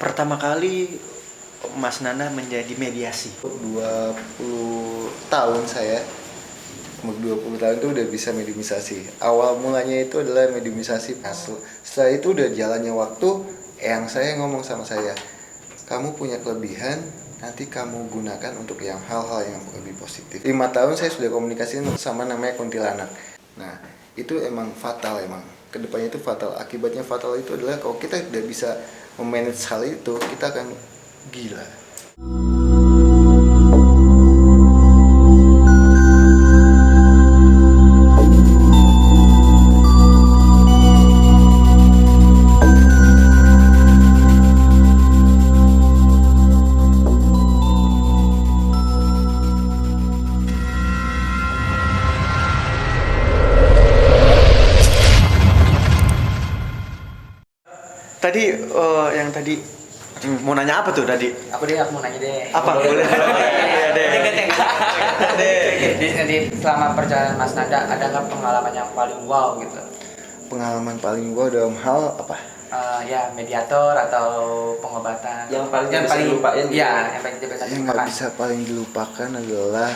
pertama kali Mas Nanda menjadi mediasi? 20 tahun saya. Umur 20 tahun itu udah bisa mediumisasi. Awal mulanya itu adalah mediumisasi. Nah, setelah itu udah jalannya waktu, yang saya ngomong sama saya, kamu punya kelebihan, nanti kamu gunakan untuk yang hal-hal yang lebih positif. 5 tahun saya sudah komunikasi sama namanya kuntilanak. Nah, itu emang fatal emang. Kedepannya itu fatal. Akibatnya fatal itu adalah kalau kita tidak bisa memanage hal itu, kita akan gila. Tadi yang tadi mau nanya apa tuh tadi? Aku mau nanya deh. Apa? Boleh. Iya deh. Jadi selama perjalanan Mas Nanda ada nggak pengalaman yang paling wow gitu? Pengalaman paling gua dalam hal apa? Ya mediator atau pengobatan. Yang paling dilupain gitu. Iya, yang paling tidak bisa Yang nggak dilupakan. bisa paling dilupakan adalah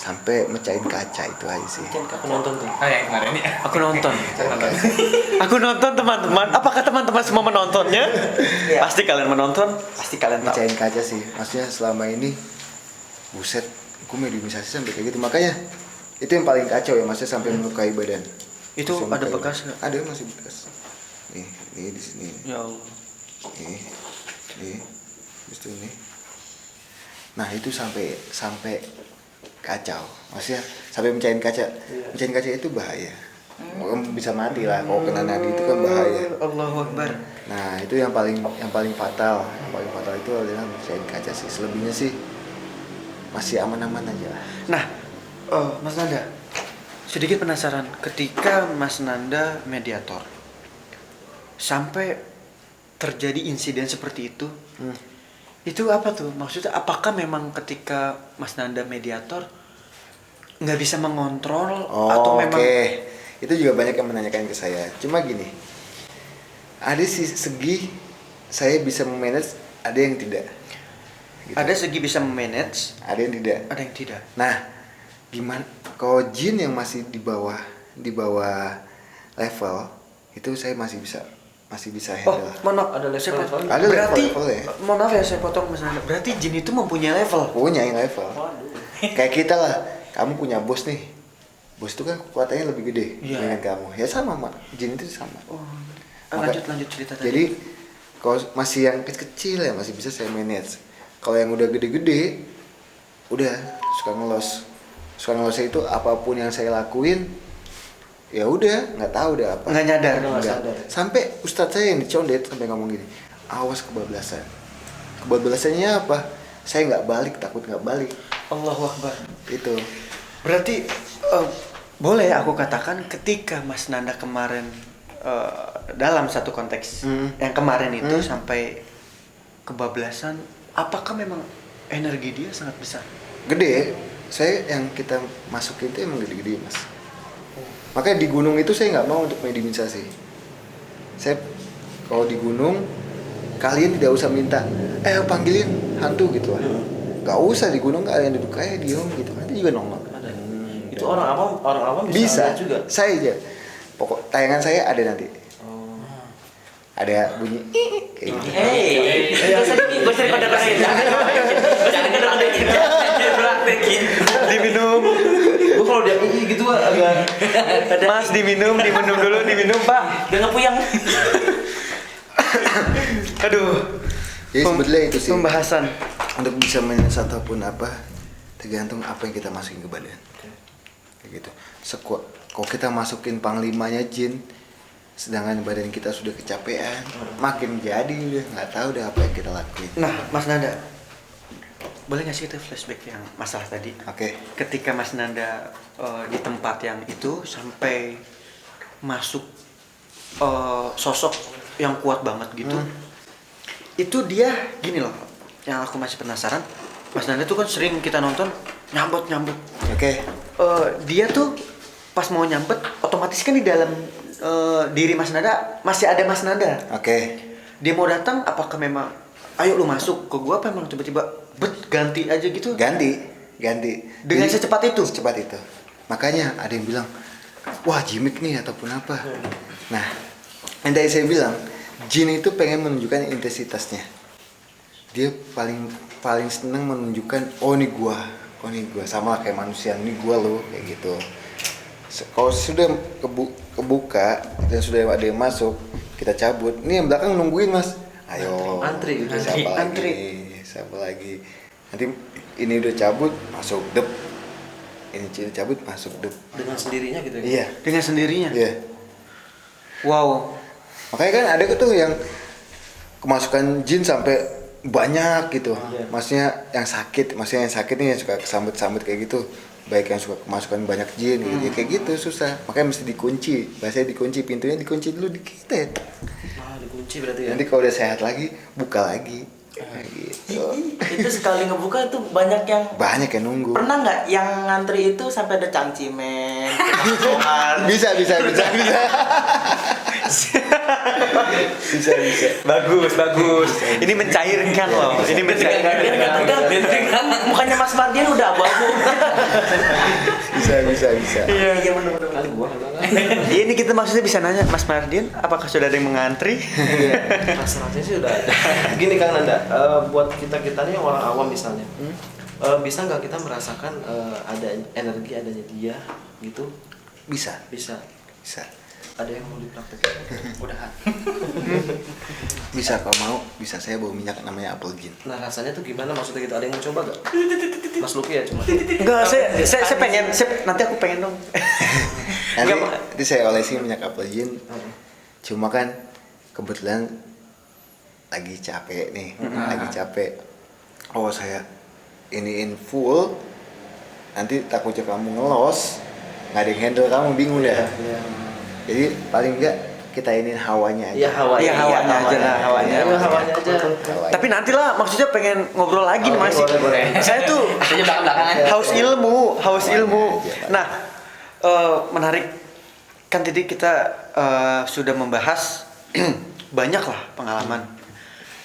sampai mecahin kaca itu aja sih. Aku nonton tuh. Oh yang kemarin ya. Aku nonton. Aku nonton teman-teman. Apakah teman-teman semua menontonnya? Iya. Pasti kalian menonton. Pasti kalian tahu. Mecahin kaca sih. Maksudnya selama ini, buset, gue mediumisasi sampai kayak gitu. Makanya itu yang paling kacau ya, maksudnya sampai melukai badan. Itu Sampai ada melukai bekas badan. nggak? Ada masih bekas. Nih di sini. Ya Allah. Nih, habis itu nih. Nah itu sampai kacau, maksudnya sampai mecahin kaca. Mecahin kaca itu bahaya. Kamu bisa mati lah kalau kena nadi itu kan bahaya. Allahu Akbar. Nah itu yang paling fatal. Yang paling fatal itu adalah mecahin kaca sih. Selebihnya sih masih aman-aman aja lah. Nah, Mas Nanda, sedikit penasaran. Ketika Mas Nanda mediator, sampai terjadi insiden seperti itu apa tuh? Maksudnya apakah memang ketika Mas Nanda mediator nggak bisa mengontrol atau memang? Oke. Itu juga banyak yang menanyakan ke saya. Cuma gini, ada segi saya bisa memanage, ada yang tidak. Gitu. Ada segi bisa memanage, Ada yang tidak. ada yang tidak. Nah, gimana kalau jin yang masih di bawah level itu saya masih bisa Oh, handle. mohon maaf, Ada level- saya potong. Ada Berarti, level-levelnya. mohon maaf ya saya potong Mas Nanda. Berarti jin itu mempunyai level. Punya yang level. Kayak kita lah, kamu punya bos nih. Bos itu kan kekuatannya lebih gede Iya. dengan kamu. Ya sama, Mak. Jin itu sama. Oh, Maka- lanjut cerita tadi. Jadi kalau masih yang kecil ya masih bisa saya manage. Kalau yang udah gede-gede, udah suka ngelos. Suka ngelosnya itu apapun yang saya lakuin, ya udah nggak tahu deh apa. nggak nyadar. Nggak. Sampai ustadz saya yang dicondet sampai ngomong gini, awas kebablasan. Kebablasannya apa? Saya nggak balik, takut nggak balik. Allahu Akbar. Itu. Berarti boleh aku katakan ketika Mas Nanda kemarin dalam satu konteks yang kemarin itu sampai kebablasan, apakah memang energi dia sangat besar? Gede. Saya yang kita masukin itu emang gede-gede mas. Makanya di gunung itu saya nggak mau untuk mediumisasi. Saya kalau di gunung kalian tidak usah minta, panggilin hantu gitu lah. Nggak usah di gunung kalian duduk kayak diem gitu, nanti juga nongol. Ada. Itu orang awam Bisa lihat juga. Saya aja. Pokok tayangan saya ada nanti. Ada bunyi kayak gitu. Gue sering pada kasih. Jangan praktekin. Diminum. Gua kalau dia gitu agak Mas diminum dulu, diminum Pak. Udah ngepuyang. Aduh. Jadi sebetulnya itu sih. Pembahasan. Untuk bisa manage ataupun apa, tergantung apa yang kita masukin ke badan. Kayak gitu. Kalau kita masukin panglimanya jin, sedangkan badan kita sudah kecapean, makin jadi udah nggak tahu deh apa yang kita lakuin. Nah, Mas Nanda, boleh nggak sih kita flashback yang masalah tadi? Oke. Ketika Mas Nanda di tempat yang itu sampai masuk sosok yang kuat banget gitu, itu dia gini loh, yang aku masih penasaran. Mas Nanda tuh kan sering kita nonton nyambut. Oke. Dia tuh pas mau nyambet, otomatis kan di dalam diri Mas Nanda masih ada Mas Nanda. Oke. Dia mau datang, apakah memang ayo lu masuk ke gua, apa emang tiba-tiba ganti aja gitu? Ganti. Dengan Jadi, secepat itu? Secepat itu. Makanya ada yang bilang, wah gimmick nih ataupun apa. Nah, yang tadi saya bilang, jin itu pengen menunjukkan intensitasnya. Dia paling seneng menunjukkan, oh ini gua sama lah kayak manusia, ini gua loh, kayak gitu. Kalau sudah kebuka dan sudah ada yang masuk, kita cabut. Ini yang belakang nungguin, Mas. Ayo. Antri gitu. Siapa lagi? Nanti ini udah cabut, masuk dep. Ini cabut, masuk dep. Dengan sendirinya gitu ya. Iya. Dengan sendirinya. Iya. Wow. Makanya kan ada tuh yang kemasukan jin sampai banyak gitu. Iya. Maksudnya yang sakit nih yang suka kesambet-sambet kayak gitu. Baik yang suka kemasukan banyak jin gitu. Ya kayak gitu susah. Makanya mesti dikunci. Biasanya dikunci, pintunya dikunci dulu dikit ya. Dikunci berarti ya. Nanti kalau udah sehat lagi, buka lagi. Kayak gitu. Itu sekali ngebuka itu banyak yang Banyak yang nunggu. pernah nggak yang ngantri itu sampai ada cangcimen, kekosongan. Bisa. Bisa. Bagus. Ini mencairkan loh. Ini mencairkan. Biar nggak tegang. Mukanya Mas Mardian udah abu-abu. Bisa. Iya benar. Kali gua Iya, ini kita maksudnya bisa nanya Mas Mardian, apakah sudah ada yang mengantri? rasa-rasanya sih udah ada. Gini Kang Nanda, buat kita nih orang awam misalnya, bisa nggak kita merasakan ada energi adanya dia gitu? Bisa. Ada yang mau dipraktekin? Udahan. Bisa kalau mau, bisa saya bawa minyak namanya apel jin. Nah rasanya tuh gimana maksudnya gitu? Ada yang mau coba gak? Mas Luki ya cuma. Enggak, saya pengen, nanti aku pengen dong. Nanti saya olesi minyak apel jin. Cuma kan kebetulan lagi capek nih, Oh saya iniin full, nanti takutnya kamu ngelos, nggak ada yang handle kamu bingung dah. Jadi paling enggak kita iniin hawanya aja. Iya hawanya. Iya, hawanya aja lah, hawanya. Iya, hawanya aja. Hawanya. Tapi nantilah maksudnya pengen ngobrol lagi nih Mas. boleh. Saya tuh Itu belakang-belakangan. haus ilmu. Nah, menarik kan tadi kita sudah membahas banyak lah pengalaman.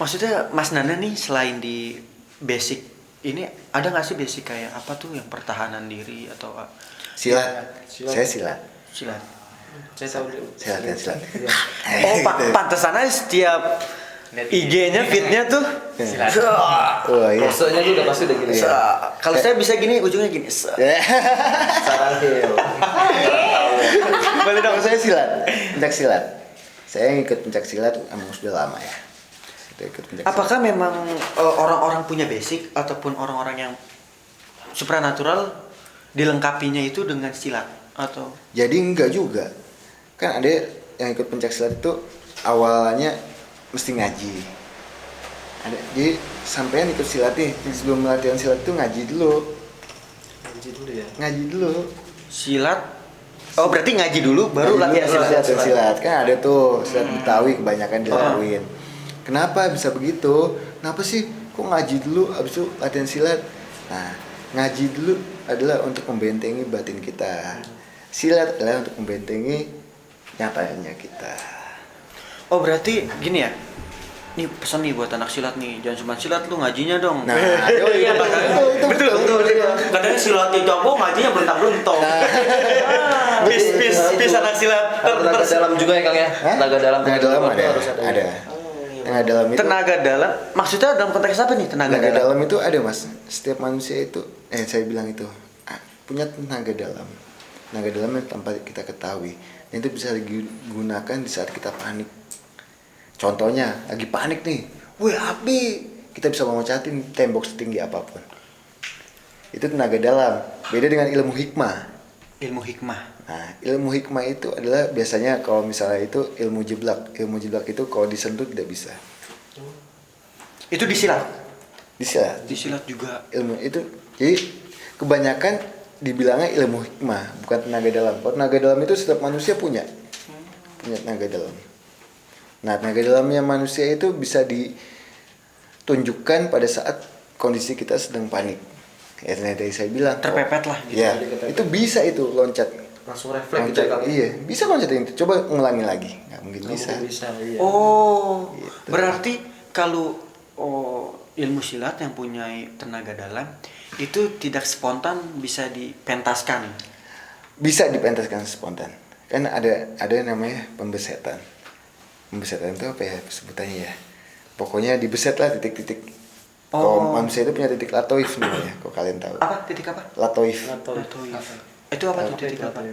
Maksudnya Mas Nanda nih selain di basic ini ada nggak sih basic kayak apa tuh yang pertahanan diri atau Silat. Saya silat. silat? Saya tahu dulu. Silat. Oh, pantesan aja setiap IG-nya, feed-nya tuh. Silat. Oh iya. Posenya tuh udah pasti udah gini. Iya. Kalau saya bisa gini, ujungnya gini. Sarang heel. Boleh dong, saya silat. Pencak silat. Saya ngikut pencak silat emang sudah lama ya. Sudah ikut pencak silat. Apakah memang orang-orang punya basic ataupun orang-orang yang supranatural dilengkapinya itu dengan silat atau? Jadi enggak juga. Kan ada yang ikut pencak silat itu awalnya mesti ngaji. Jadi sampean ikut silat nih, sebelum latihan silat tuh ngaji dulu. Ngaji dulu. Silat? Oh, berarti ngaji dulu baru latihan silat. Latihan silat. Kan ada tuh silat Betawi kebanyakan dilakuin. Kenapa bisa begitu? Kenapa sih kok ngaji dulu abis itu latihan silat? Nah, ngaji dulu adalah untuk membentengi batin kita. Silat adalah untuk membentengi nyatanya kita. Oh, berarti gini ya. Nih pesan nih buat anak silat nih, jangan cuma silat lu ngajinya dong. Nah, Iya, betul. Kadang silat itu aku ngajinya bentang-bentong. Pis anak silat. Tenaga dalam juga ya Kang ya? Hah? Tenaga dalam ada. harus ada. Ada. Tenaga dalam itu. Tenaga dalam, maksudnya dalam konteks apa nih tenaga Tenaga dalam? dalam itu ada Mas. Setiap manusia itu, saya bilang itu punya tenaga dalam. Tenaga dalam yang tanpa kita ketahui. Dan itu bisa digunakan di saat kita panik. Contohnya lagi panik nih, wih api, kita bisa meloncatin tembok setinggi apapun. Itu tenaga dalam. Beda dengan ilmu hikmah. Ilmu hikmah. Nah, ilmu hikmah itu adalah biasanya kalau misalnya itu ilmu jeblak. Ilmu jeblak itu kalau disentuh tidak bisa. Itu disilat. Bisa. Disilat juga. Ilmu itu jadi kebanyakan dibilangnya ilmu hikmah, bukan tenaga dalam. Kalau tenaga dalam itu setiap manusia punya tenaga dalam. Nah, tenaga dalamnya manusia itu bisa ditunjukkan pada saat kondisi kita sedang panik. Ya, tadi saya bilang Terpepet lah gitu. ya, itu bisa itu loncat. Langsung refleks gitu ya Kang. Iya, bisa loncat itu. Coba ngulangi lagi. Nggak mungkin bisa. Bisa, iya. Oh, Gitu. berarti kalau ilmu silat yang punya tenaga dalam itu tidak spontan bisa dipentaskan. Bisa dipentaskan spontan. Kan ada yang namanya pembesetan. Pembesetan itu apa ya sebutannya ya? Pokoknya dibeset lah titik-titik. Kalau manusia itu punya titik latoif namanya, kalau kalian tahu. Apa? Titik apa? Latoif. Itu apa tuh titik apa?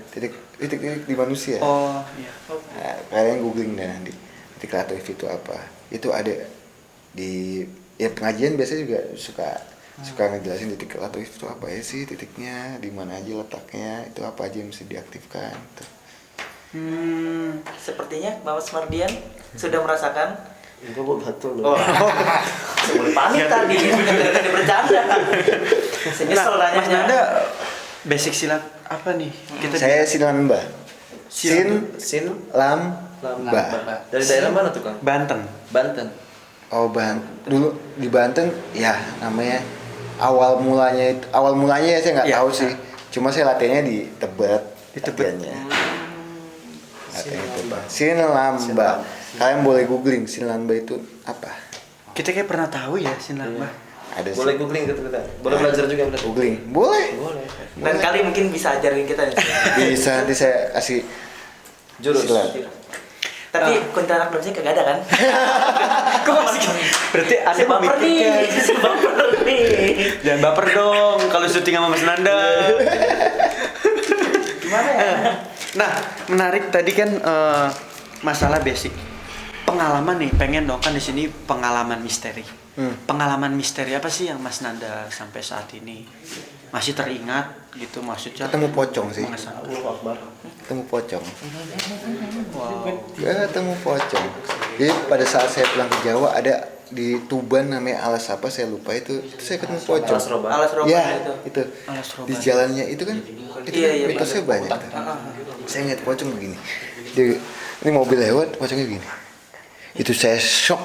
Titik di manusia. Oh, iya. Nah, kalian googling deh nanti. Titik latoif itu apa? Itu ada di pengajian biasanya juga suka ngejelasin titik latoif itu apa ya sih, titiknya di mana aja letaknya, itu apa aja yang mesti diaktifkan gitu. Sepertinya Mas Mardian sudah merasakan. Enggak, gue gatel loh. Panik tadi, tadi bercanda. Nyesel Nah, Mas nanyanya. Nanda basic silat apa nih? Saya Sinlanba. Sin Lam Ba. dari daerah mana tuh, Kang? Banten. Banten. Oh, dulu di Banten ya namanya awal mulanya ya saya nggak Ya. tahu sih. Cuma saya latihannya di Tebet. Di Tebet. Latihannya. Latihannya Tebet. Sinlanba. Kalian boleh googling Sinlanba itu apa? Kita kayak pernah tahu ya Sinlanba. Ada Boleh googling gitu kita. Boleh belajar juga berarti. googling. Boleh. Boleh. Dan kali mungkin bisa ajarin kita. Bisa nanti saya kasih Jurus. silat. Tapi kuntilanak dosnya kagak ada kan? Kok masih? Berarti ada Saya baper nih. Saya baper nih. Jangan baper dong kalau syuting sama Mas Nanda. Gimana ya? Nah, menarik tadi kan masalah basic. Pengalaman nih, pengen dong kan di sini pengalaman misteri. Pengalaman misteri apa sih yang Mas Nanda sampai saat ini masih teringat gitu, maksudnya? Ketemu pocong sih. mengesankan. Allahu Akbar. Ketemu pocong. Wow. Ketemu pocong. Jadi pada saat saya pulang ke Jawa ada di Tuban namanya alas apa saya lupa itu saya ketemu pocong. Alas roban. Alas roban Ya, itu. Alas roban. Di jalannya itu kan Iya, mitosnya banyak. Saya ngeliat pocong begini. Ini mobil lewat, pocongnya begini. Itu saya shock,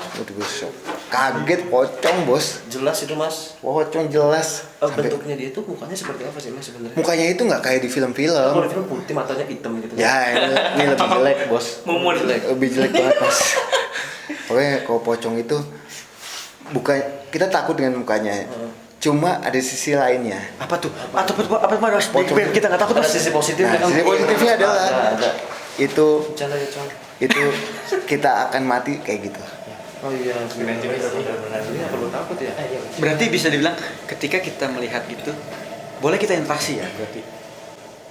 kaget pocong bos, Jelas itu, Mas. pocong jelas. Sampai Bentuknya dia tuh mukanya seperti apa sih, Mas, sebenarnya? mukanya itu nggak kayak di Kalau film-film. di film putih, matanya hitam gitu. Ya ini lebih jelek bos, Mumun. lebih jelek banget mas. Pokoknya kalau pocong itu bukan kita takut dengan mukanya, cuma ada sisi lainnya. Apa tuh? Apa Mas? Pocong. Kita nggak takut Ada Mas. sisi positifnya Nah, kan? sisi positifnya adalah Ada. itu Bercanda ya, Cong. itu kita akan mati kayak gitu. Oh iya, benar juga sih. Jadi nggak perlu takut ya. Berarti bisa dibilang ketika kita melihat itu, boleh kita interaksi ya berarti.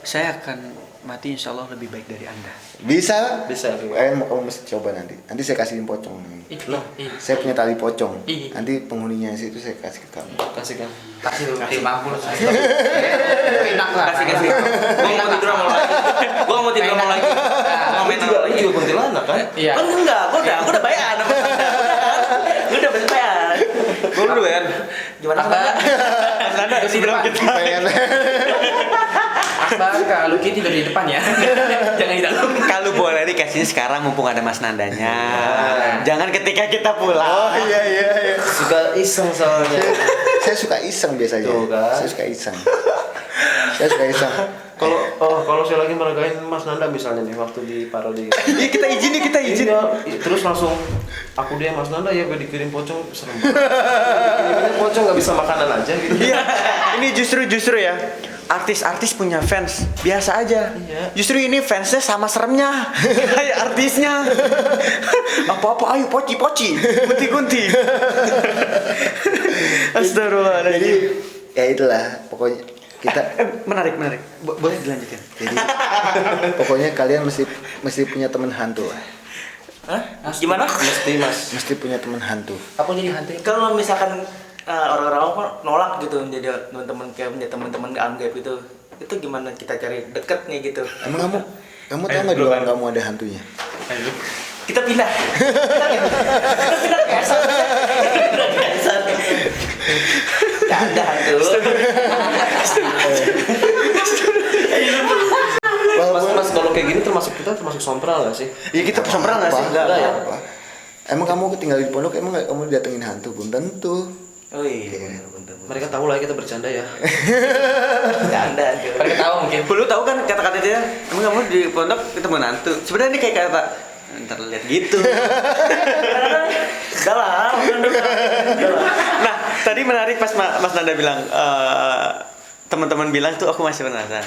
Saya akan mati insya Allah lebih baik dari Anda. Bisa? Bisa. Kamu mesti coba nanti. Nanti saya kasihin pocong. Loh, Saya punya tali pocong. Nanti penghuninya situ saya kasih ke kamu. kasih kan. Kasih mampu lu. Enak lah. Kasih. Gua mau tidur sama lo lagi. Gua mau tidur sama lo lagi. Mau main sama lo lagi. juga kuntilanak kan? Iya. Kan enggak, gua udah bayan. Gua udah bayan. Gua dulu ya. Gimana Apa? Mas? Mas Nanda sebelum kita. Akbar kalau Lucky tidur di depan ya. Jangan di dalam. Kalau boleh dikasih sekarang mumpung ada Mas Nandanya. Jangan ketika kita pulang. Oh iya. Suka iseng soalnya. Saya suka iseng biasanya. Tuh, kan? Saya suka iseng. Kalau saya lagi meragain Mas Nanda misalnya nih waktu di parodi. Iya kita izin. Iya, terus langsung aku dia Mas Nanda ya gue dikirim pocong serem banget. Ini pocong nggak bisa makanan aja gitu. Iya. Ini justru ya. Artis-artis punya fans biasa aja. Iya. Justru ini fansnya sama seremnya kayak artisnya. Apa-apa ayo poci, gunti. Jadi Astagfirullahaladzim. ya itulah pokoknya kita. Menarik. Boleh dilanjutin. Jadi pokoknya kalian mesti punya teman hantu lah. Hah? Gimana? Mesti Mas. Mesti punya teman hantu. Apa jadi hantu? Kalau misalkan orang-orang kok nolak gitu menjadi teman-teman kayak punya teman-teman anggap itu gimana kita cari deket nih gitu. Emang kamu tahu nggak di ruangan kamu ada hantunya? Kita pindah. Kita pindah ke Esan. Gak ada hantu. Mas kalau kayak gini termasuk sompral nggak sih? Iya kita sompral nggak sih? Enggak ya. apa. Emang kamu tinggal di pondok emang nggak kamu datengin hantu? Belum tentu. Oh iya. Mereka tahu lah kita bercanda ya. Canda. Mereka tahu mungkin. Lu tahu kan kata-kata dia, emang kamu di pondok ketemu hantu. Sebenarnya ini kayak kata Ntar lihat gitu. Udah lah, Nah, tadi menarik pas Mas Nanda bilang teman-teman bilang tuh aku masih penasaran.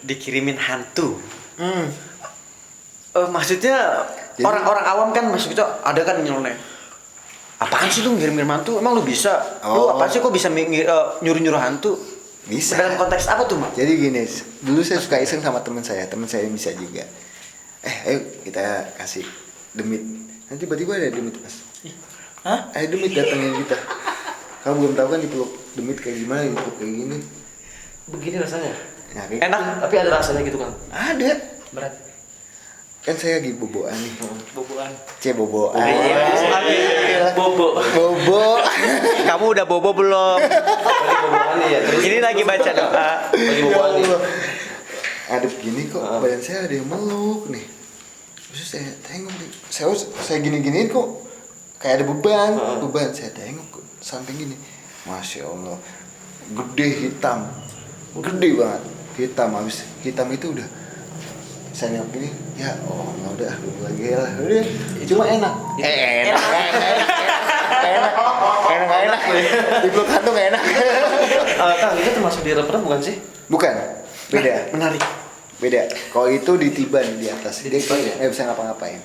Dikirimin hantu. Maksudnya Jadi- orang-orang awam kan maksudnya ada kan nyeloneh. Apaan sih lu ngirim-ngirim hantu? Emang lu bisa? Lu Oh. apa sih kok bisa nyuruh-nyuruh hantu? Bisa. Dalam konteks apa tuh, Mak? Jadi gini, dulu saya suka iseng sama teman saya bisa juga. Ayo kita kasih demit. Nanti tiba-tiba ada demit mas. Hah? Ayo demit datengin kita. Kalau belum tahu kan dipeluk demit kayak gimana, dipeluk kayak gini. Begini rasanya. Nah, kayak Enak. Tapi ada rasanya gitu kan. ada. Berat. Kan saya lagi boboan nih. Boboan. Boboan. Bobo. Bobo. Kamu udah bobo belum? Lagi boboan nih ya. Terus Ini lagi baca doa. lagi Ya boboan nih. Allah. Ada begini kok, badan saya ada yang meluk nih. Terus saya tengok nih, saya gini-giniin kok kayak ada beban saya tengok kok, samping gini, masya Allah, gede hitam, gede banget, hitam itu udah, saya nengok gini, ya Allah udah lagi lah, udah, cuma enak, enak, dipeluk hantu nggak enak, Kang, itu termasuk di rep bukan sih? bukan, beda. Menarik. Beda. Kalau itu ditiban di atas, dia Ditiban ya? nggak bisa ngapa-ngapain.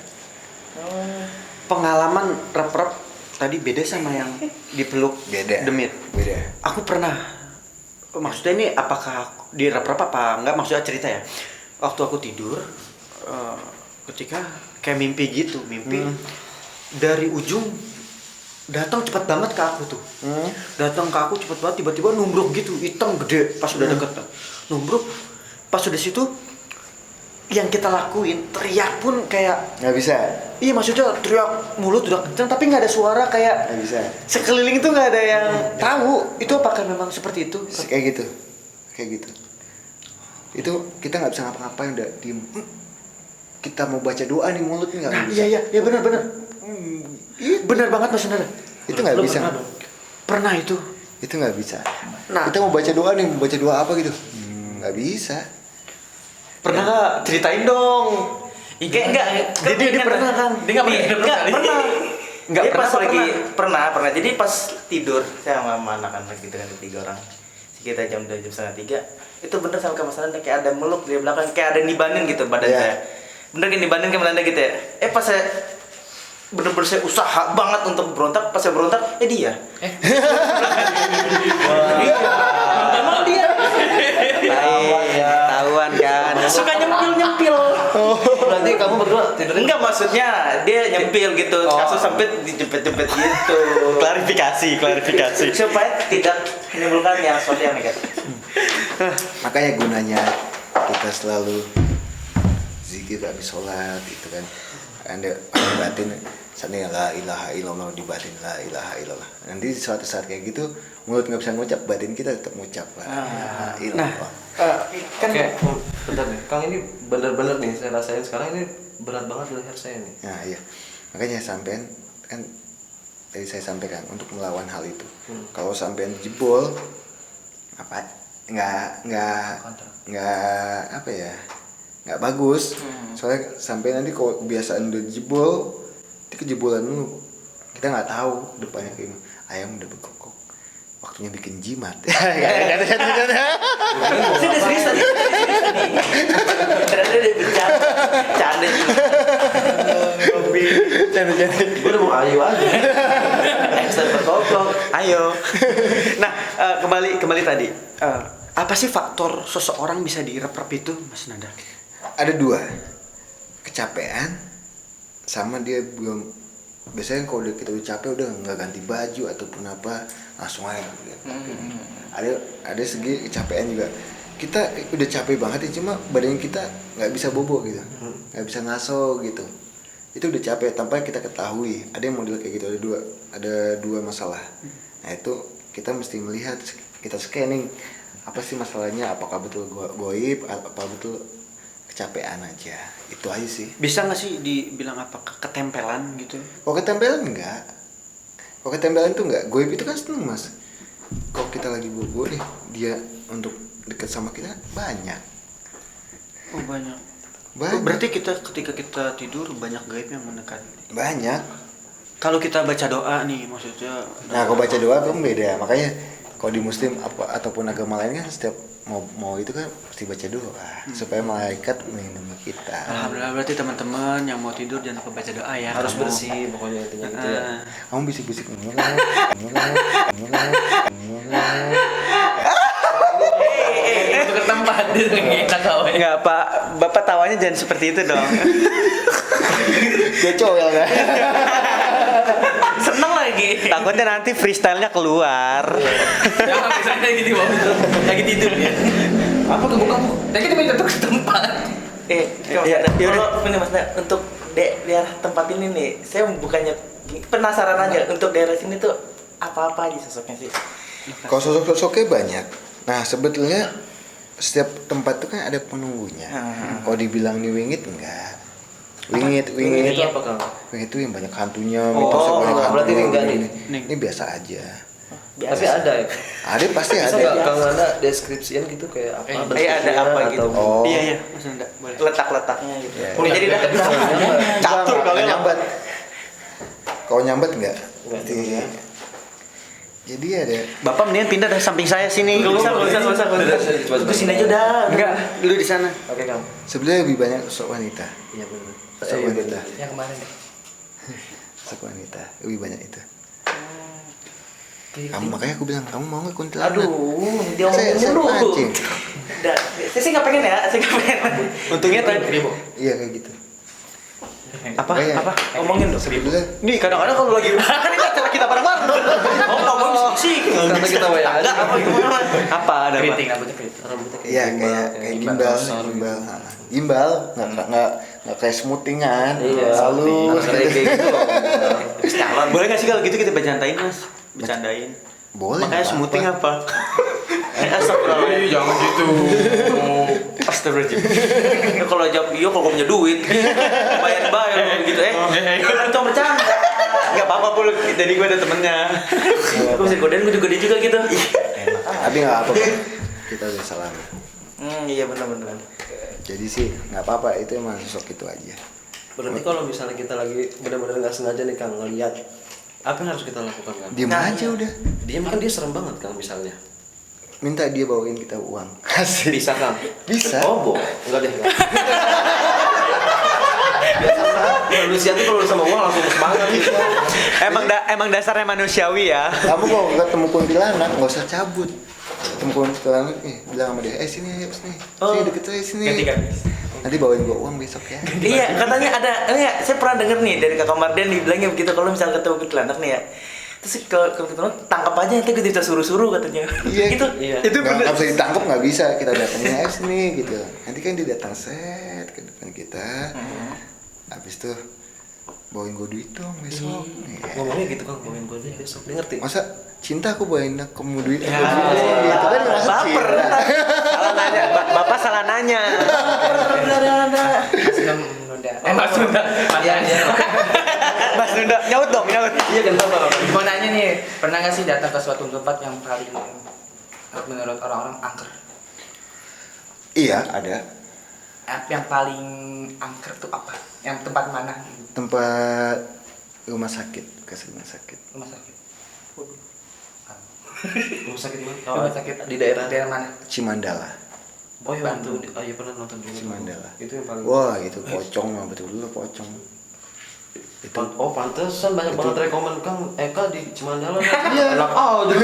Pengalaman rep-rep tadi beda sama yang dipeluk Beda. demit. Beda. Aku pernah, maksudnya ini apakah di rep-rep apa enggak, maksudnya cerita ya. Waktu aku tidur, ketika kayak mimpi gitu, dari ujung datang cepet banget ke aku tuh. Datang ke aku cepet banget, tiba-tiba numbruk gitu, hitam gede pas udah deket. Numbruk, pas udah situ yang kita lakuin teriak pun kayak, Nggak bisa. iya maksudnya teriak mulut udah kencang tapi nggak ada suara, kayak Nggak bisa. sekeliling itu nggak ada yang tahu itu apakah memang seperti itu. Kayak gitu. Itu kita nggak bisa ngapa-ngapain, udah diem. Kita mau baca doa nih, mulut nih nggak Nah, bisa. iya benar benar banget Mas Nanda. Itu nggak Lu bisa. pernah itu. Itu nggak bisa. Nah. Kita mau baca doa nih, mau baca doa apa gitu? Nggak bisa. Pernah nggak? Ceritain dong. Enggak. Dia pernah kan? Dia enggak pernah. Nggak Dia pernah pas apa lagi pernah? pernah. Jadi pas tidur saya sama anak-anak gitu kan 3 orang. Sekitar jam 2 jam setengah 3 itu bener sama Mas Nanda kayak ada meluk di belakang, kayak ada nibanin gitu badan Iya. saya. Bener kayak nibanin ke Mas Nanda gitu ya. Pas saya bener-bener saya usaha banget untuk berontak, pas saya berontak, dia. Memang dia Tahuan kan. suka nyempil. Berarti kamu berdua tidurnya Enggak, maksudnya dia nyempil gitu, kasus sampai dijepet-jepet gitu. Klarifikasi. Supaya tidak menimbulkan yang sesuatu yang negatif. Makanya gunanya kita selalu zikir habis sholat gitu kan. Anda batin sana la ilaha illallah, di batin la ilaha illallah. Nanti suatu saat kayak gitu mulut nggak bisa ngucap, batin kita tetap ngucap la ilaha illallah. Kan Oke, bentar nih. Kang, ini bener-bener nih saya rasain sekarang ini berat banget di leher saya nih. Nah iya, makanya sampean kan tadi saya sampaikan untuk melawan hal itu. Kalau sampean jebol apa nggak apa ya, nggak bagus. Soalnya sampai nanti kalau kebiasaan udah jebol, itu kejebolan dulu. Kita nggak tahu depannya kayak gimana. Ayam udah berkokok, waktunya bikin jimat. Sudah serius tadi. Ternyata dia bercanda. Gue udah mau ayo aja. Bisa berkokok. ayo. Nah, kembali tadi. Apa sih faktor seseorang bisa direp-rep itu, Mas Nanda? Ada 2, kecapean sama dia belum. Biasanya kalau kita udah capek udah nggak ganti baju ataupun apa, langsung aja gitu. Ada segi kecapean juga. Kita udah capek banget ya, cuma badan kita nggak bisa bobo gitu, nggak bisa ngaso gitu. Itu udah capek tanpa kita ketahui. Ada yang model kayak gitu, ada dua masalah. Nah itu kita mesti melihat, kita scanning apa sih masalahnya, apakah betul goib, apa betul kecapean aja. Itu aja sih. Bisa nggak sih dibilang apa ketempelan gitu? Kalau ketempelan enggak. Kalau ketempelan itu enggak. Goib itu kan seneng mas. Kalau kita lagi bobo nih, dia untuk dekat sama kita banyak. Oh banyak. Banyak. Berarti ketika kita tidur banyak gaib yang menekan. Banyak. Kalau kita baca doa nih, maksudnya. Nah, kalau baca doa kan beda. Makanya kalau di muslim ataupun agama lain kan setiap mau itu kan pasti baca doa supaya malaikat melindungi kita. Alhamdulillah, berarti teman-teman yang mau tidur jangan lupa baca doa ya. Harus kamu. bersih pokoknya intinya gitu ya. Kamu bisik-bisik Itu ke tempat kita kau. Enggak, Pak. Bapak tawanya jangan seperti itu dong. dia cowel kan. Seneng lagi. Takutnya nanti freestyle-nya keluar. Jangan misalnya gitu lagi tidur ya. Apa kebuka kamu? Tapi kita minta ke tempat. Kalau ini Mas Nanda, untuk daerah tempat ini nih, saya bukannya penasaran aja untuk daerah sini tuh apa-apa aja sosoknya sih. Kalau sosok-sosoknya banyak. Nah, sebetulnya setiap tempat itu kan ada penunggunya. Kalau dibilang di Wingit enggak. Wingit Itu apa Kang? Wingit itu yang banyak hantunya, Oh, mitosnya banyak hantunya. berarti enggak nih. Ini biasa aja. Tapi ada ya. Ada pasti Bisa ada. nggak Kang Nanda deskripsian gitu kayak apa? ada apa gitu. Oh. Iya, Mas Nanda, boleh. Letak-letaknya gitu. Ya. Udah jadi dah. Catur kali nyambat. Kau nyambat enggak? Enggak, Jadi, ya. jadi ada. Bapak mendingan pindah dari samping saya sini. Nggak usah. Ke sini aja udah. Enggak, lu di sana. Oke Kang. Sebenarnya lebih banyak sosok wanita. Iya benar. Sosok wanita. Yang kemarin deh. Sosok wanita. Lebih banyak itu. Kayak Kamu makanya aku bilang kamu mau nggak kuntilanak? Aduh, dia Saya ngomong dulu. pancing. Saya sih nggak pengen ya, saya nggak pengen. Untungnya tadi. Iya kayak gitu. Apa? Makanya, Apa? Ngomongin dong. Sebetulnya Nih, kadang-kadang kalau lagi kan ini acara kita bareng-bareng. Oh, ngomong sih. Karena kita WA. Enggak apa gimana? Apa ada, Pak? keriting rambutnya keriting. Rambutnya iya kayak gimbal, gimbal. Gimbal nggak kayak smoothingan. Iya. Halus. Kayak gitu. Boleh nggak sih kalau gitu kita bercandain, Mas? Bercandain. Boleh. Makanya nggak smoothing apa-apa. apa? Astagfirullah. Jangan gitu. Astagfirullah. Ya kalau jawab iya kalau punya duit. Bayar gitu Kan cuma bercanda. Enggak apa-apa, Pul. Jadi gue ada temennya. Gue bisa godain, gue juga dia juga gitu. Tapi nggak apa kok. Kita udah salam. Iya benar. Jadi sih nggak apa-apa, itu emang sosok itu aja. Berarti kalau misalnya kita lagi benar-benar nggak sengaja nih Kang ngelihat, apa yang harus kita lakukan Kang? Diem aja udah. Dia kan dia serem banget Kang misalnya. Minta dia bawain kita uang. Kasih. Bisa Kang? Bisa. Oh, enggak deh. Biasa manusia tuh kalau sama uang langsung semangat gitu. Emang dasarnya manusiawi ya. Kamu kalau ketemu kuntilanak nggak usah cabut. Ketemu kuntilanak bilang sama dia, sini sini deket saya sini. Nanti bawain gua uang besok ya. Iya, katanya ada, saya pernah denger nih dari Kakak Mardian dibilangnya begitu kalau misalnya ketemu kuntilanak nih ya. Terus kalau ketemu tangkap aja nanti gue bisa suruh-suruh katanya. Iya. Gitu. Iya. Itu Nggak bisa ditangkap, nggak bisa, kita datangnya sini gitu. Nanti kan dia datang set ke depan kita. Habis tuh bawain gua duit dong besok. Iya. Ngomongnya gitu Kang, bawain gue deh besok. Dia ngerti? Masa cinta aku bawain kamu duit Ya, gitu kan masa baper. cinta. Salah nanya, Bapak salah nanya. Mas Nunda. Mas Nunda. Mas Nunda, nyaut dong, nyaut. Iya kan Bang. Mau nanya nih, pernah nggak sih datang ke suatu tempat yang paling menurut orang-orang angker? Iya, ada. Yang paling angker tuh apa? Yang tempat mana? Tempat rumah sakit, ke rumah sakit. Rumah sakit. Rumah sakit mana? Rumah sakit Di daerah. Daerah mana? Cimandala. Oh iya itu, iya pernah nonton juga. Cimandala. Itu yang paling. Wah, itu pocong mah betul pocong. Itu Oh pantesan banyak banget rekomen Kang Eka di Cimandala. Iya. Enak aja.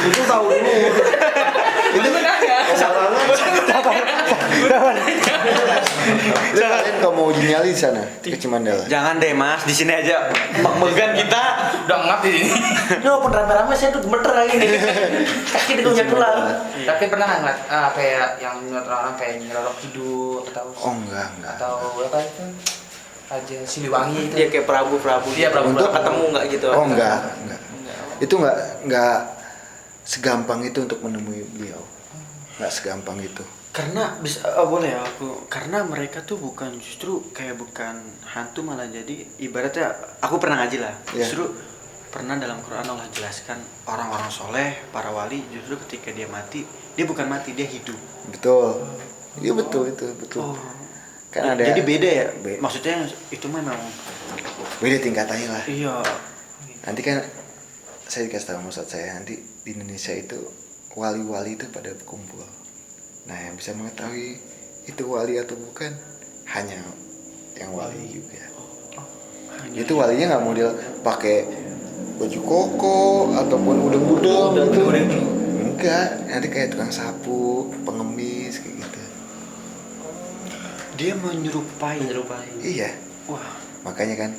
Itu tahu dulu. Itu benar ya? kalian kalau mau uji nyali di sana ke Cimandala. Jangan deh, Mas, di sini aja megan kita. Udah ngap di sini. Yo, pun rame-rame saya tuh gemeter lagi nih. Kaki dia punya tulang. Tapi pernah nggak ngeliat kayak yang menurut orang kayak nyerorok hidup atau Oh enggak. atau apa itu? Aja Siliwangi itu. Dia kayak Prabu. Iya, Prabu. Untuk ketemu nggak gitu? Oh enggak. Itu enggak segampang itu untuk menemui beliau. Enggak segampang itu. Karena bisa boleh ya aku. Karena mereka tuh justru bukan hantu, malah jadi ibaratnya aku pernah ngaji lah. Iya. Justru pernah dalam Quran Allah jelaskan orang-orang soleh, para wali justru ketika dia mati, dia bukan mati, dia hidup. Betul. Iya betul itu betul. Oh. Kan ada. Jadi beda ya? Be- Maksudnya itu memang Beda tingkatannya lah. iya. Nanti kan saya dikasih tahu Ustadz saya nanti di Indonesia itu wali-wali itu pada berkumpul. Nah yang bisa mengetahui itu wali atau bukan hanya yang wali juga. Hanya Itu walinya nggak model pakai baju koko ataupun udeng-udeng gitu. Enggak, nanti kayak tukang sapu, pengemis kayak gitu. dia menyerupai. Iya, Wah, makanya kan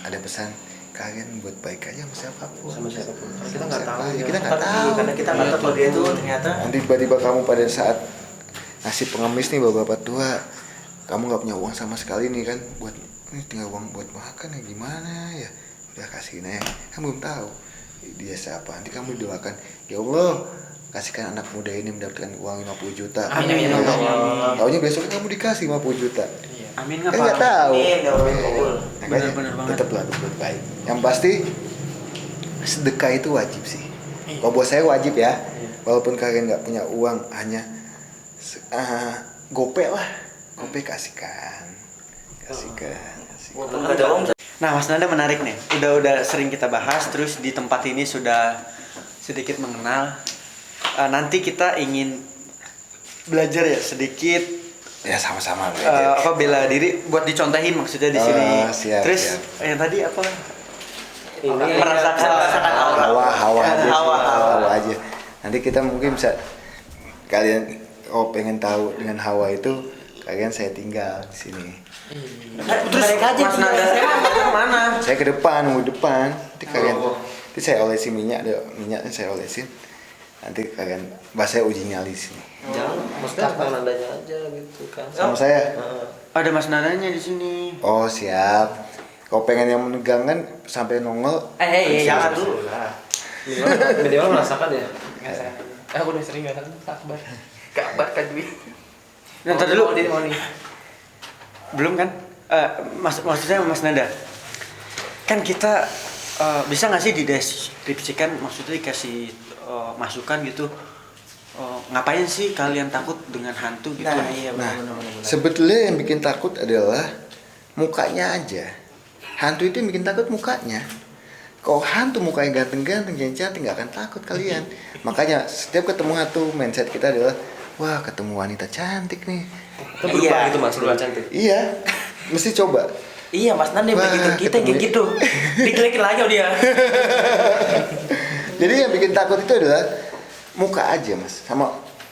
ada pesan kalian buat baik aja sama siapapun. Sama siapapun. Kita Sama nggak siapa tahu aja, ya. kita nggak tahu. Karena kita nggak tahu kalau dia itu ternyata Nanti tiba-tiba kamu pada saat ngasih pengemis nih bapak-bapak tua, kamu nggak punya uang sama sekali nih kan, buat ini tinggal uang buat makan ya gimana ya, udah kasihin aja, kan belum tahu dia siapa. Nanti kamu doakan, ya Allah kasihkan anak muda ini mendapatkan uang 50 juta. Amin, Ya, amin. taunya besoknya kamu dikasih 50 juta. amin Kan nggak nggak Pak? tahu. Amin, ya Allah, kabul. Makanya Benar-benar banget. tetaplah berbuat baik. Yang pasti sedekah itu wajib sih. Kalau buat saya wajib ya. Walaupun kalian nggak punya uang, hanya gope lah, gope kasihkan. Walaupun nggak ada uang, Nah, Mas Nanda menarik nih. Udah sering kita bahas, terus di tempat ini sudah sedikit mengenal. Nanti kita ingin belajar ya sedikit Ya sama-sama. bela diri buat dicontehin maksudnya di sini. Siap, Terus siap. yang tadi apa? Ini Merasakan Hawa aja, Hawa. aja. Nanti kita mungkin bisa kalian pengen tahu dengan Hawa itu, kalian saya tinggal di sini. Terus Mas Nanda kemana? Saya ke depan, mau depan. Nanti kalian, nanti saya olesin minyak, ada minyaknya saya olesin. Nanti kalian bahasa uji nyali di sini. jangan, maksudnya Kang Nandanya aja gitu kan. Sama saya. Ada Mas Nandanya di sini. Oh siap. Kalau pengen yang menegangkan sampai nongol. jangan dulu lah. Minimal merasakan ya. Aku udah sering ngerasain kabar. Kabar kan Dwi. Nanti dulu. Mau nih. Belum kan? Maksudnya Mas Nanda. Kan kita bisa nggak sih dideskripsikan, maksudnya dikasih masukan gitu. Ngapain sih kalian takut dengan hantu gitu? Nah, iya Nah, benar. sebetulnya yang bikin takut adalah mukanya aja. Hantu itu yang bikin takut mukanya. Kalau hantu mukanya ganteng-ganteng, cantik, nggak akan takut kalian. Makanya setiap ketemu hantu, mindset kita adalah, wah ketemu wanita cantik nih. Itu berubah Iya. gitu Mas, berubah cantik. Iya, mesti coba. Iya Mas Nanda Wah, begitu kita ketemu- kayak gitu. Diklik lagi sama dia. Jadi yang bikin takut itu adalah muka aja mas, sama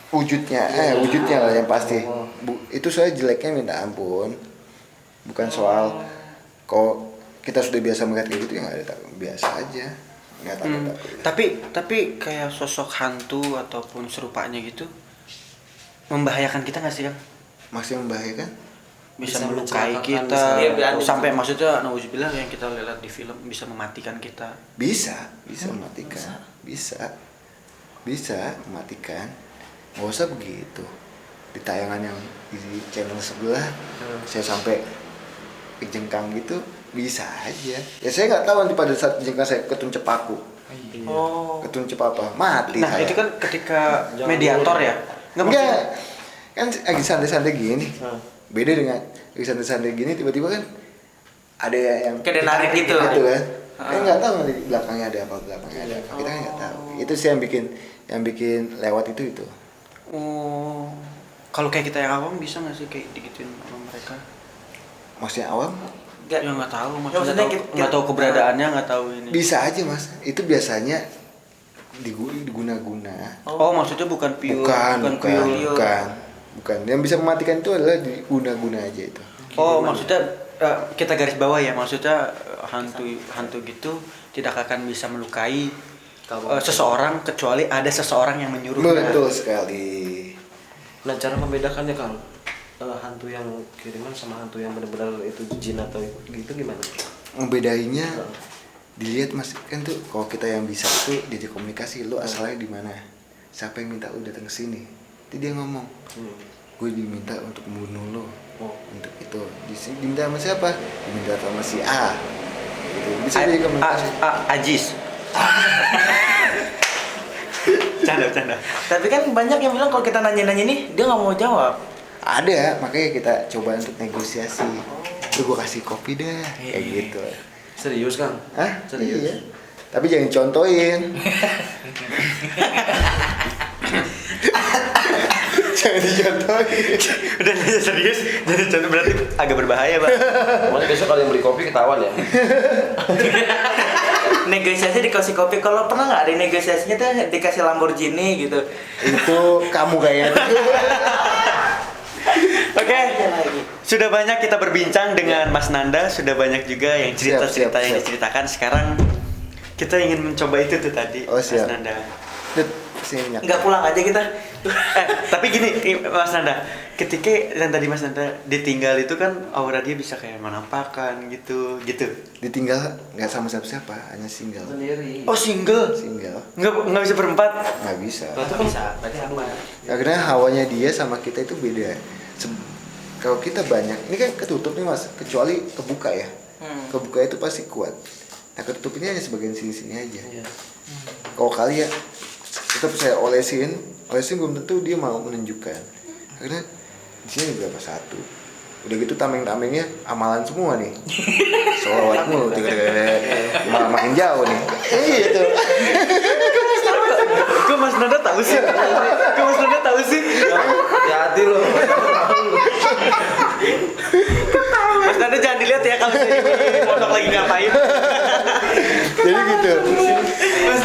wujudnya, wujudnya lah yang pasti. Itu soal jeleknya minta ampun, bukan soal kok kita sudah biasa melihat kayak gitu ya nggak ada takut, biasa aja, nggak takut. Tapi kayak sosok hantu ataupun serupanya gitu membahayakan kita nggak sih kan? Masih membahayakan? Bisa Bisa melukai mencelakakan, kita, bisa- sampai maksudnya nauzubillah yang kita lihat di film bisa mematikan kita. Bisa mematikan, bisa mematikan. Nggak usah begitu. Di tayangan yang di channel sebelah, saya sampai kejengkang gitu, bisa aja. Ya saya nggak tahu nanti pada saat kejengkang saya ketuncep paku, Oh. ketuncep apa, mati. Nah saya. itu kan ketika Jangan mediator dulu. ya? Enggak, maksudnya- kan lagi santai-santai gini. Beda dengan lagi santai-santai gini, tiba-tiba kan ada yang Kayak narik gitu. gitu kan. Kan nggak tahu nanti belakangnya ada apa, kita kan nggak tahu. Itu sih yang bikin lewat itu. Oh, kalau kayak kita yang awam bisa nggak sih kayak digituin sama mereka? Maksudnya awam Ya nggak tahu, maksudnya maksudnya nggak tahu keberadaannya, nggak tahu ini. bisa aja mas. Itu biasanya diguna-guna. Oh, maksudnya bukan pure, Bukan. Yang bisa mematikan itu adalah diguna-guna aja itu. Oh, maksudnya kita garis bawah ya, maksudnya hantu gitu tidak akan bisa melukai seseorang kecuali ada seseorang yang menyuruhnya. Betul sekali. Nah, cara membedakannya Kang, hantu yang kiriman sama hantu yang benar-benar itu jin atau gitu gimana? Ngebedainnya dilihat mas, kan tuh kalau kita yang bisa tuh diajak komunikasi, lu asalnya di mana, siapa yang minta lu datang ke sini, jadi dia ngomong, gue diminta untuk membunuh lo, untuk itu, diminta sama siapa, diminta sama si A, gitu. Bisa jadi komunikasi. Ajis. Bercanda. Tapi kan banyak yang bilang kalau kita nanya-nanya nih dia nggak mau jawab. Ada, makanya kita coba untuk negosiasi. Lu gue kasih kopi dah, kayak gitu. Serius Kang? Hah? Serius? Iya. Tapi jangan contohin. Jangan dicontohin. Udah nanya serius, jadi contoh berarti agak berbahaya, Pak. Makanya besok kalau yang beli kopi ketahuan ya. Negosiasi dikasih kopi. Kalau pernah nggak ada negosiasinya tuh dikasih Lamborghini gitu. Itu kamu kayaknya. Oke, sudah banyak kita berbincang dengan Mas Nanda, sudah banyak juga yang cerita-cerita yang Siap. diceritakan. Sekarang kita ingin mencoba itu tuh tadi, Oh, Mas siap. Nanda. Dut, sini minyak. Nggak pulang aja kita. Tapi gini, Mas Nanda, ketika yang tadi Mas Nanda ditinggal itu kan aura dia bisa kayak menampakkan gitu. Ditinggal nggak sama siapa-siapa, hanya single. Sendiri. Oh, single? Single. Nggak bisa berempat? Nggak bisa. Berarti Berarti aman. Karena hawanya dia sama kita itu beda. Kalau kita banyak, ini kan ketutup nih mas, kecuali kebuka ya. Kebuka itu pasti kuat. Nah ketutup ini hanya sebagian sini-sini aja. Iya. Kalau kali ya, tetap saya olesin belum tentu dia mau menunjukkan. Karena di sini berapa satu. Udah gitu tameng-tamengnya amalan semua nih. Sholawat mulu, malah makin jauh nih. Gitu. Kok Mas Nanda tahu sih? Hati-hati loh. Mas Nanda jangan dilihat ya kalau saya di pondok lagi ngapain. Jadi gitu. Mas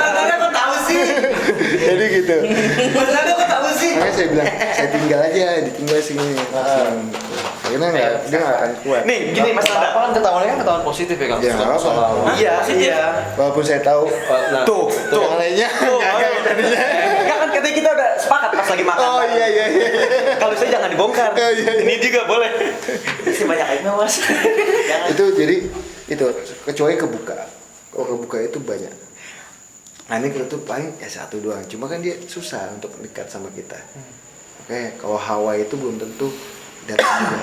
Nanda kok tahu sih? Jadi gitu. Mas Nanda kok tahu sih? Makanya saya bilang, saya tinggal aja, ditinggal sini. Karena dia nggak akan kuat. Nih, gini Mas Nanda. Apa kan ketahuannya kan ketahuan positif ya Kang? Ya, nggak apa-apa. Soal- Iya. Walaupun saya tahu, Nah, Tuh. yang lainnya. Enggak kan katanya kita udah sepakat pas lagi makan. Oh iya. Kalau saya jangan dibongkar. Oh, iya. Ini juga boleh. Masih banyak aibnya mas. Jangan. Itu jadi itu kecuali kebuka. Kalau kebuka itu banyak. Nah ini kita tuh paling ya satu doang. Cuma kan dia susah untuk dekat sama kita. Oke, kalau hawa itu belum tentu datang juga.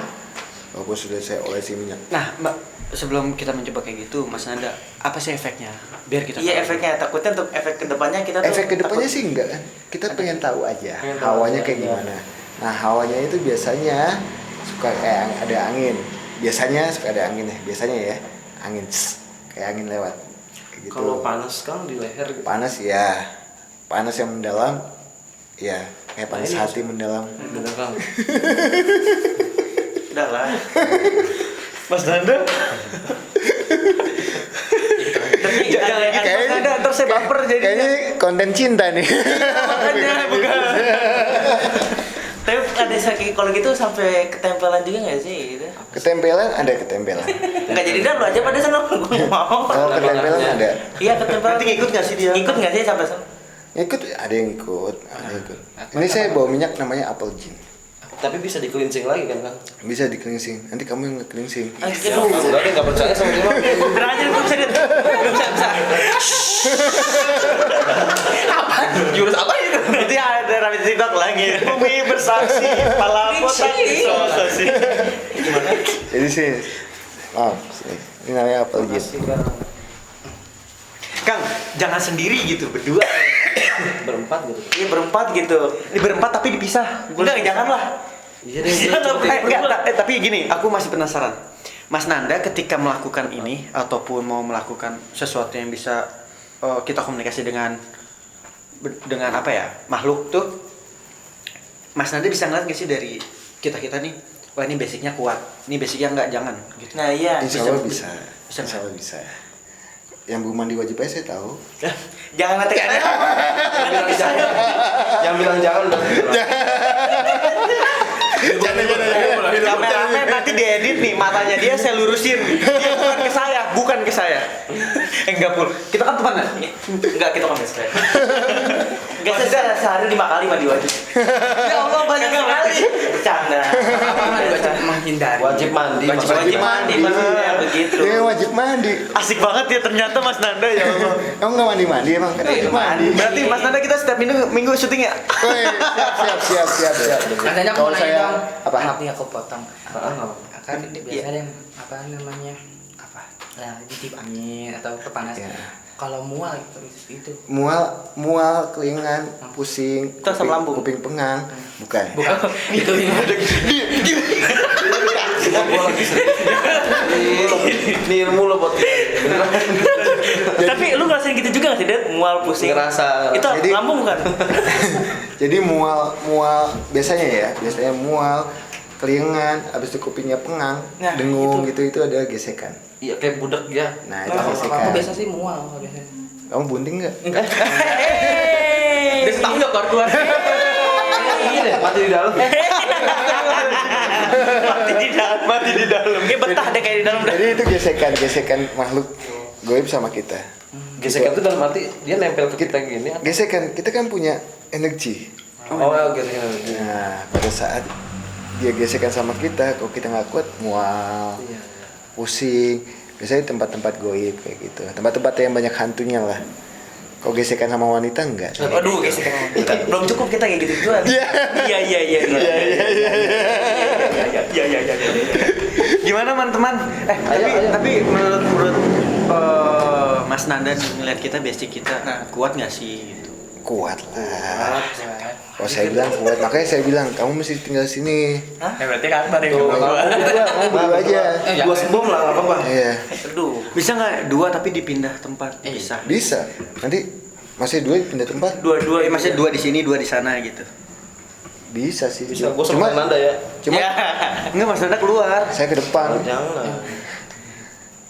Walaupun sudah saya olesi minyak. Nah, Mbak, sebelum kita mencoba kayak gitu, Mas Nanda, apa sih efeknya? Biar kita Iya tahu. efeknya, takutnya untuk efek kedepannya kita tuh Efek kedepannya takut- sih enggak kan. Kita pengen tahu aja Pengen tahu hawanya aja, kayak iya. gimana. Nah hawanya itu biasanya suka kayak ada angin. Biasanya suka ada angin ya. Biasanya ya angin, kayak angin lewat. Kayak gitu. kalau panas Kang di leher gitu. Panas ya, panas yang mendalam, ya kayak panas Nah, ini hati mendalam. Bener Kang. Udah lah. Mas Nanda. Tapi Jangan ada- gitu, Mas Nanda, ntar saya baper jadi. Kayaknya ini konten cinta nih. Makanya bukan. Tapi ada sakit kalau gitu sampai ketempelan juga nggak sih? Gitu. Ketempelan ada ketempelan. Nggak jadi dah lu aja pada sana gue mau. Kalau ketempelan ada. Iya ketempelan. Nanti ngikut nggak sih dia? Ikut nggak sih sampai sana? Ikut ada yang ikut, ada yang ikut. Ini saya bawa minyak namanya apple gin. Tapi bisa di-cleansing lagi kan Kang? Bisa di cleansing. Nanti kamu yang nge-cleansing. Aduh. Enggak deh, nggak percaya sama dia. Tenang aja, gue bisa lihat. Bisa. Apa? Jurus apa itu? Itu ada Rabbit TikTok lagi. Bumi bersaksi, kepala kotak saksi. Jadi sih, sini. Ini namanya apple gin. Kang, jangan sendiri gitu, berdua. Berempat gitu. Iya berempat gitu. Ini berempat tapi dipisah. Enggak, janganlah. Iya deh. Tapi gini, aku masih penasaran. Mas Nanda ketika melakukan ini ataupun mau melakukan sesuatu yang bisa kita komunikasi dengan apa ya, makhluk tuh, Mas Nanda bisa ngeliat gak sih dari kita nih, wah ini basicnya kuat, ini basicnya enggak, jangan gitu. Nah iya. Insya Allah bisa. Bisa Insya Allah bisa. Yang belum mandi wajib aja saya tahu. Jangan ngetek saya. Jangan ngetek saya. Yang bilang jangan Kameramen nanti diedit nih, matanya dia saya lurusin, dia bukan ke saya. Enggak pul, kita kan teman. Enggak, kita kan best friend. Enggak, saya sehari 5 kali mandi wajib. Ya Allah banyak sekali. Bercanda. Apa mandi wajib menghindari? wajib mandi. Wajib mandi maksudnya begitu. Dia wajib mandi. Asik banget ya ternyata Mas Nanda, ya Allah. Kamu nggak mandi emang? Kan wajib mandi. Berarti Mas Nanda kita setiap minggu syuting ya? Woi, siap. Katanya aku Kalau mau nanya saya dong. apa? Maaf nih aku potong. Apaan? Kan biasa ada yang apa namanya? Apa? Nah, ditiup angin atau kepanas. Ya. Kalau mual itu. Mual kelingan pusing Itu asam lambung. kuping pengang bukan Bukan itu ini. Gua lagi serius. Ini ilmu lo buat kita. Beneran. Tapi lu ngerasain gitu juga gak sih, Det? Mual pusing. Ngerasa. Itu Jadi- lambung bukan? jadi mual biasanya mual kelingan abis itu kupingnya pengang Nah, dengung gitu itu ada gesekan. Iya kayak budak ya. Nah itu Aku gesekan. biasa sih mual biasanya. Kamu bunting nggak? Dia setahun nggak keluar. Iya deh, mati di dalam. Mati di dalam. Kayak betah deh kayak di dalam. Jadi itu gesekan makhluk goib sama kita. Gesekan itu dalam arti dia nempel ke kita gini. Gesekan kita kan punya energi. Oh, gesekan. Nah pada saat dia gesekan sama kita, kalau kita nggak kuat mual, Iya. pusing. Biasanya di tempat-tempat goib kayak gitu. Tempat-tempat yang banyak hantunya lah. Kalau gesekan sama wanita enggak. Aduh, guys, belum cukup kita kayak gitu doang. Iya. Gimana teman-teman? Tapi menurut Mas Nanda ngeliat kita basic kita kuat nggak sih? Gitu. Kuat lah. Kalau saya bilang kuat, makanya saya bilang kamu mesti tinggal sini. Hah? Ya berarti kan ada yang Tuh, Kamu berdua aja. Gua sebom lah, nggak apa-apa. Iya, Aduh. Bisa nggak dua tapi dipindah tempat? Bisa. bisa. Nanti masih dua pindah tempat. Dua-dua Maksudnya dua di sini, dua di sana gitu. Bisa sih. Bisa, gua sama Nanda ya. Cuma Ya. Enggak, Mas Nanda keluar. saya ke depan. Jangan.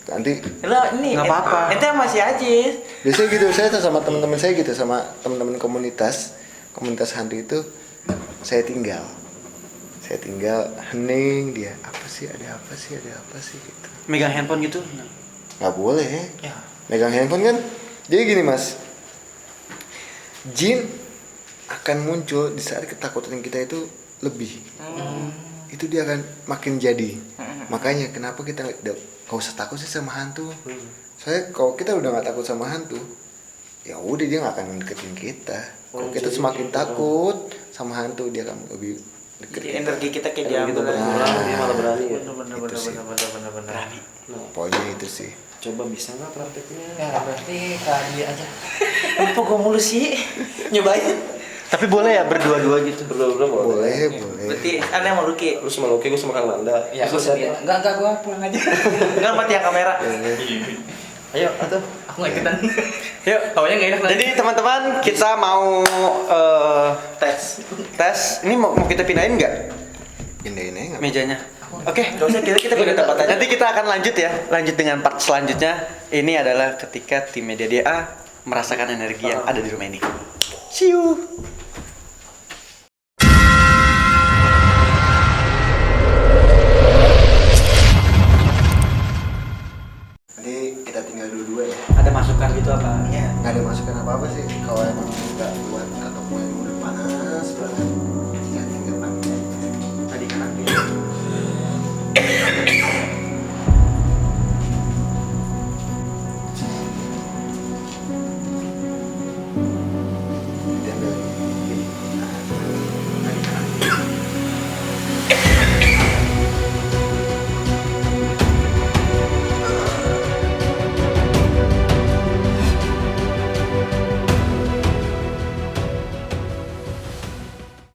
Nanti Lah ini Nggak apa-apa. Ente masih aja. biasanya gitu saya sama teman-teman saya gitu sama teman-teman komunitas hantu itu saya tinggal hening dia apa sih ada apa sih gitu Megang handphone gitu? nggak boleh Ya. megang handphone kan jadi gini mas jin akan muncul di saat ketakutan kita itu lebih itu dia akan makin jadi makanya kenapa kita nggak usah takut sih sama hantu saya kalau kita udah nggak takut sama hantu ya udah dia nggak akan deketin kita kalau kita semakin takut sama hantu dia akan lebih deket Jadi kita. energi kita kayak Energi kita diambil. berkurang, dia malah berani ya. Bener. Nah, Pokoknya itu sih coba bisa nggak prakteknya? Ya berarti kali aja. Kenapa gua mulu sih? Nyobain. Tapi boleh ya berdua-dua gitu. Berdua-berdua boleh. boleh Berarti ada yang mau Luki. Lu sama Loki, gua sama Kang Nanda. Ya, Terus gua ada. Enggak gua pulang aja. Enggak mati yang kamera. Ayo, atuh. Aku enggak ikutan. Yuk, taunya enggak enak. Jadi teman-teman kita mau tes. Ini mau kita pindahin nggak pindahin aja nggak mejanya? Oke. Enggak usah kita pindah tempat aja. Nanti kita akan lanjut dengan part selanjutnya. Ini adalah ketika tim Media DA merasakan energi yang ada di rumah ini. See you. nanti kita tinggal dua-dua ya Ada masukan gitu apa? Ya. nggak ada masukan apa-apa sih kalau emang nggak